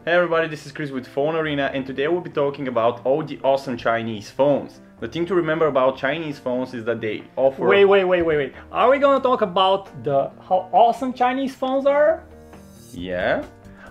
Hey everybody, this is Chris with PhoneArena, and today we'll be talking about all the awesome Chinese phones. The thing to remember about Chinese phones is that they offer... Wait. Are we gonna talk about how awesome Chinese phones are? Yeah?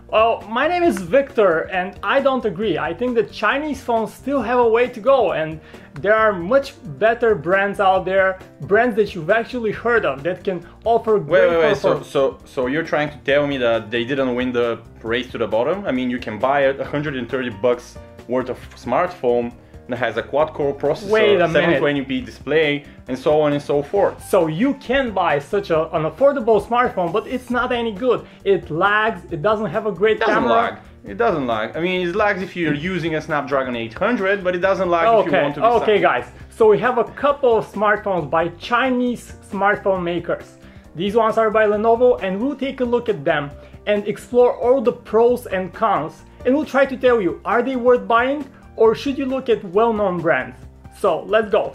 Well, my name is Victor and I don't agree. I think that Chinese phones still have a way to go, and there are much better brands out there, brands that you've actually heard of that can offer great performance. So you're trying to tell me that they didn't win the race to the bottom? I mean, you can buy a $130 worth of smartphone that has a quad-core processor, 720p display, and so on and so forth. So you can buy such an affordable smartphone, but it's not any good. It lags, it doesn't have a great camera. It doesn't lag. I mean, it lags if you're using a Snapdragon 800, but it doesn't lag if you want to be Okay guys, so we have a couple of smartphones by Chinese smartphone makers. These ones are by Lenovo, and we'll take a look at them and explore all the pros and cons, and we'll try to tell you, are they worth buying? Or should you look at well-known brands? So let's go.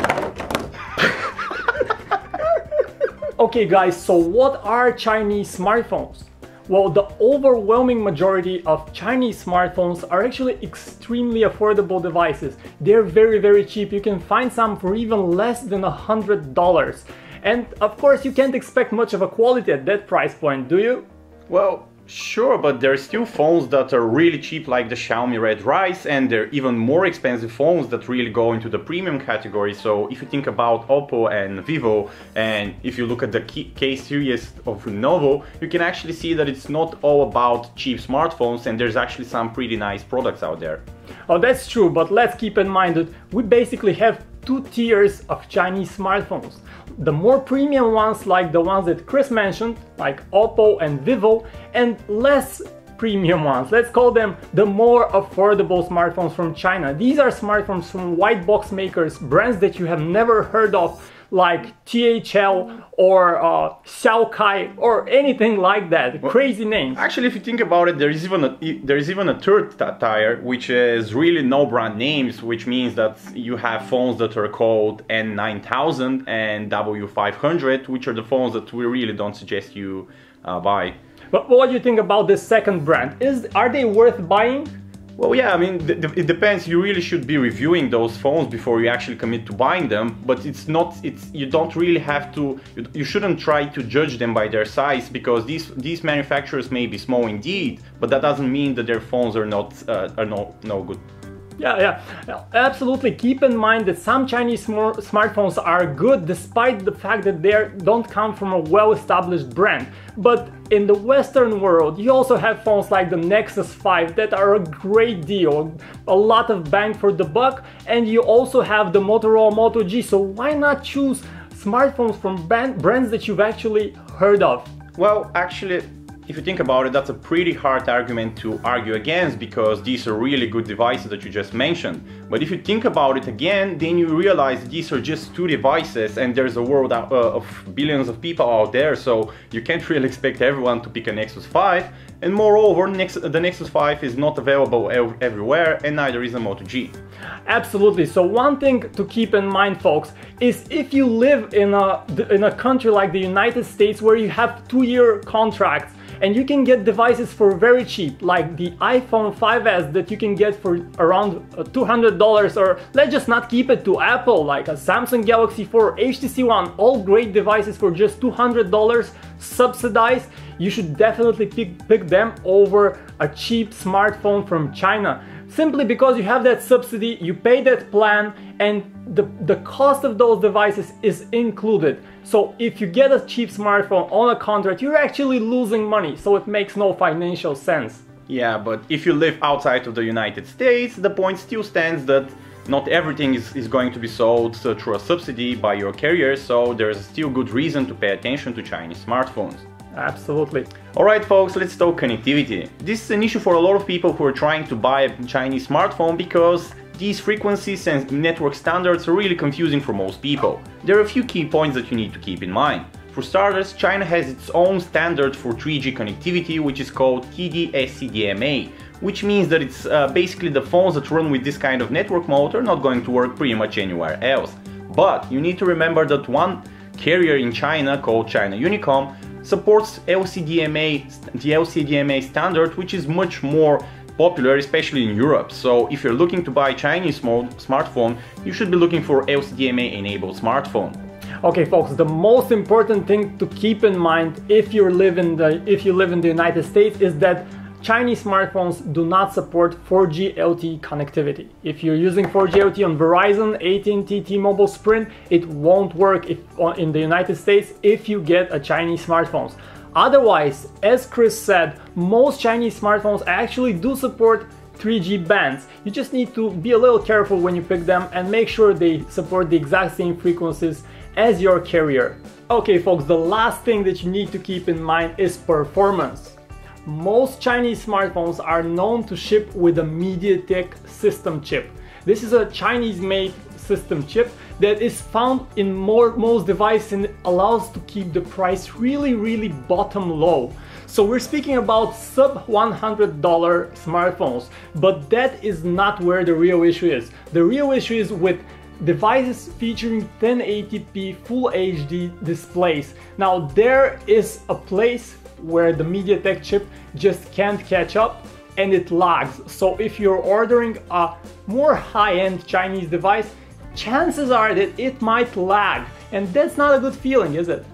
Okay guys, so what are Chinese smartphones? Well, the overwhelming majority of Chinese smartphones are actually extremely affordable devices. They're very cheap. You can find some for even less than $100. And of course, you can't expect much of a quality at that price point, do you? Well, sure, but there are still phones that are really cheap, like the Xiaomi Red Rice, and there are even more expensive phones that really go into the premium category. So if you think about Oppo and Vivo, and if you look at the K series of Lenovo, you can actually see that it's not all about cheap smartphones, and there's actually some pretty nice products out there. Oh, that's true, but let's keep in mind that we basically have two tiers of Chinese smartphones. The more premium ones, like the ones that Chris mentioned, like Oppo and Vivo, and less premium ones, let's call them the more affordable smartphones from China. These are smartphones from white box makers, brands that you have never heard of, like THL or Xiaokai or anything like that. Well, crazy names. Actually, if you think about it, there is even a third tier, which is really no brand names, which means that you have phones that are called N9000 and W500, which are the phones that we really don't suggest you buy. But what do you think about this second brand? Are they worth buying? Well, yeah, I mean, it depends. You really should be reviewing those phones before you actually commit to buying them, but you don't really have to, you shouldn't try to judge them by their size, because these manufacturers may be small indeed, but that doesn't mean that their phones are no good. Yeah, absolutely. Keep in mind that some Chinese smartphones are good despite the fact that they don't come from a well-established brand. But in the Western world, you also have phones like the Nexus 5 that are a great deal, a lot of bang for the buck, and you also have the Motorola Moto G, so why not choose smartphones from brands that you've actually heard of? Well, actually, if you think about it, that's a pretty hard argument to argue against, because these are really good devices that you just mentioned. But if you think about it again, then you realize these are just two devices, and there's a world of billions of people out there, so you can't really expect everyone to pick a Nexus 5. And moreover, the Nexus 5 is not available everywhere, and neither is a Moto G. Absolutely. So one thing to keep in mind, folks, is if you live in a country like the United States where you have 2-year contracts, and you can get devices for very cheap, like the iPhone 5s that you can get for around $200, or let's just not keep it to Apple, like a Samsung Galaxy 4, HTC One, all great devices for just $200 subsidized. You should definitely pick them over a cheap smartphone from China. Simply because you have that subsidy, you pay that plan, and the cost of those devices is included. So if you get a cheap smartphone on a contract, you're actually losing money, so it makes no financial sense. Yeah, but if you live outside of the United States, the point still stands that not everything is going to be sold through a subsidy by your carrier, so there's still good reason to pay attention to Chinese smartphones. Absolutely. Alright folks, let's talk connectivity. This is an issue for a lot of people who are trying to buy a Chinese smartphone, because these frequencies and network standards are really confusing for most people. There are a few key points that you need to keep in mind. For starters, China has its own standard for 3G connectivity, which is called TD-SCDMA, which means that it's basically the phones that run with this kind of network mode are not going to work pretty much anywhere else. But you need to remember that one carrier in China called China Unicom supports the LCDMA standard, which is much more popular, especially in Europe. So if you're looking to buy a Chinese smartphone, you should be looking for LTE enabled smartphone. Okay folks, the most important thing to keep in mind if you live in the United States is that Chinese smartphones do not support 4G LTE connectivity. If you're using 4G LTE on Verizon, AT&T, T-Mobile, Sprint, it won't work in the United States if you get a Chinese smartphone. Otherwise, as Chris said, most Chinese smartphones actually do support 3G bands. You just need to be a little careful when you pick them and make sure they support the exact same frequencies as your carrier. Okay folks, the last thing that you need to keep in mind is performance. Most Chinese smartphones are known to ship with a MediaTek system chip. This is a Chinese-made system chip that is found in most devices and allows to keep the price really bottom low. So we're speaking about sub $100 smartphones, but that is not where the real issue is. The real issue is with devices featuring 1080p Full HD displays. Now there is a place where the MediaTek chip just can't catch up and it lags. So if you're ordering a more high-end Chinese device, chances are that it might lag, and that's not a good feeling, is it?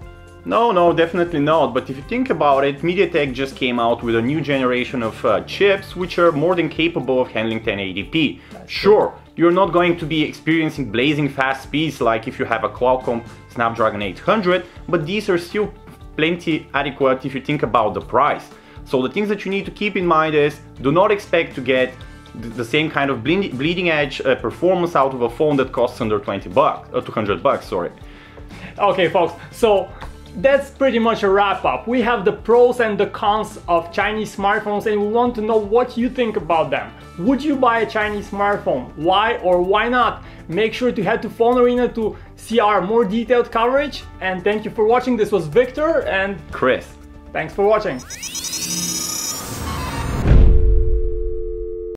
No, definitely not. But if you think about it, MediaTek just came out with a new generation of chips which are more than capable of handling 1080p. Sure, you're not going to be experiencing blazing fast speeds like if you have a Qualcomm Snapdragon 800, but these are still plenty adequate if you think about the price. So the things that you need to keep in mind is, do not expect to get the same kind of bleeding edge performance out of a phone that costs under 200 bucks, sorry. Okay folks, so that's pretty much a wrap up. We have the pros and the cons of Chinese smartphones and we want to know what you think about them. Would you buy a Chinese smartphone? Why or why not? Make sure to head to PhoneArena to see our more detailed coverage. And thank you for watching. This was Victor and Chris. Thanks for watching.